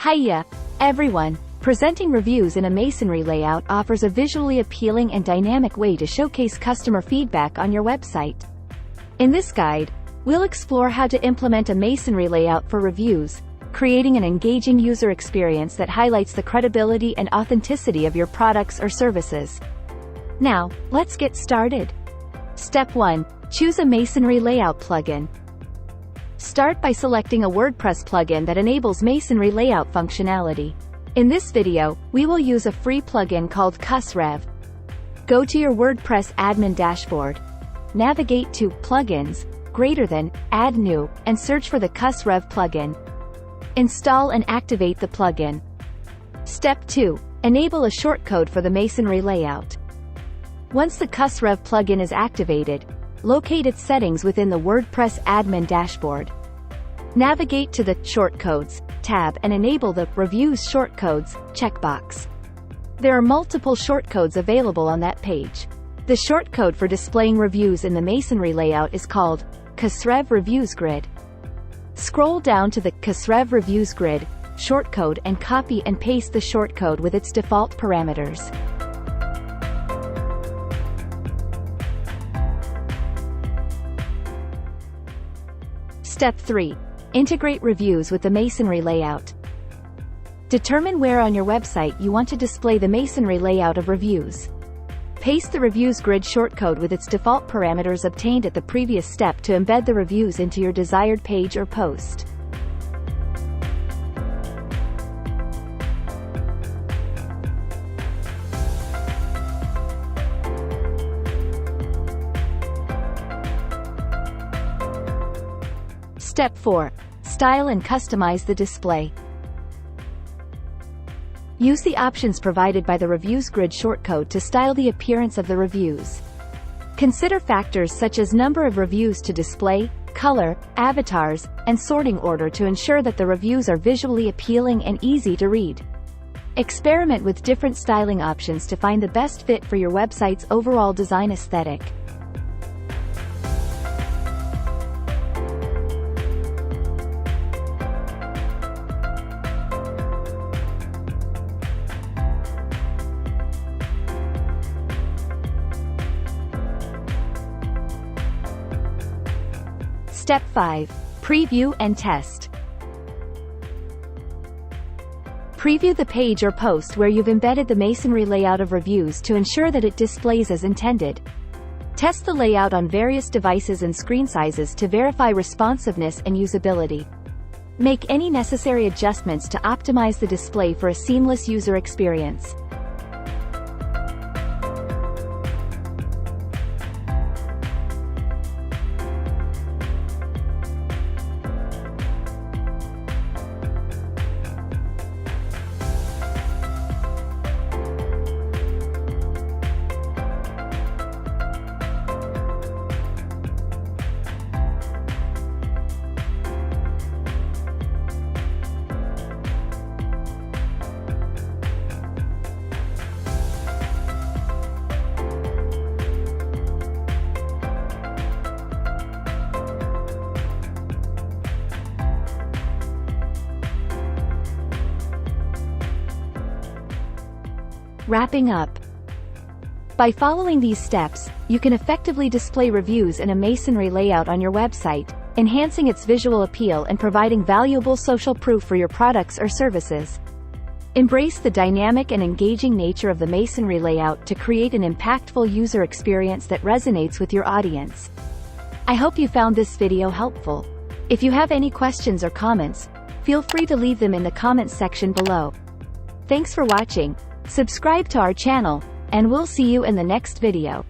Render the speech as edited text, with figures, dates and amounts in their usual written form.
Hiya, everyone! Presenting reviews in a masonry layout offers a visually appealing and dynamic way to showcase customer feedback on your website. In this guide, we'll explore how to implement a masonry layout for reviews, creating an engaging user experience that highlights the credibility and authenticity of your products or services. Now, let's get started. Step 1. Choose a masonry layout plugin. Start by selecting a WordPress plugin that enables masonry layout functionality. In this video, we will use a free plugin called Rev. Go to your WordPress admin dashboard. Navigate to Plugins, Add New, and search for the Rev plugin. Install and activate the plugin. Step 2. Enable a shortcode for the masonry layout. Once the Rev plugin is activated, locate its settings within the WordPress admin dashboard. Navigate to the Shortcodes tab and enable the Reviews Shortcodes checkbox. There are multiple shortcodes available on that page. The shortcode for displaying reviews in the masonry layout is called Rev Reviews Grid. Scroll down to the Rev Reviews Grid shortcode and copy and paste the shortcode with its default parameters. Step 3. Integrate reviews with the masonry layout. Determine where on your website you want to display the masonry layout of reviews. Paste the Reviews Grid shortcode with its default parameters obtained at the previous step to embed the reviews into your desired page or post. Step 4. Style and customize the display. Use the options provided by the Reviews Grid shortcode to style the appearance of the reviews. Consider factors such as number of reviews to display, color, avatars, and sorting order to ensure that the reviews are visually appealing and easy to read. Experiment with different styling options to find the best fit for your website's overall design aesthetic. Step 5. Preview and test. Preview the page or post where you've embedded the masonry layout of reviews to ensure that it displays as intended. Test the layout on various devices and screen sizes to verify responsiveness and usability. Make any necessary adjustments to optimize the display for a seamless user experience. Wrapping up. By following these steps, you can effectively display reviews in a masonry layout on your website, enhancing its visual appeal and providing valuable social proof for your products or services. Embrace the dynamic and engaging nature of the masonry layout to create an impactful user experience that resonates with your audience. I hope you found this video helpful. If you have any questions or comments, feel free to leave them in the comments section below. Thanks for watching. Subscribe to our channel, and we'll see you in the next video.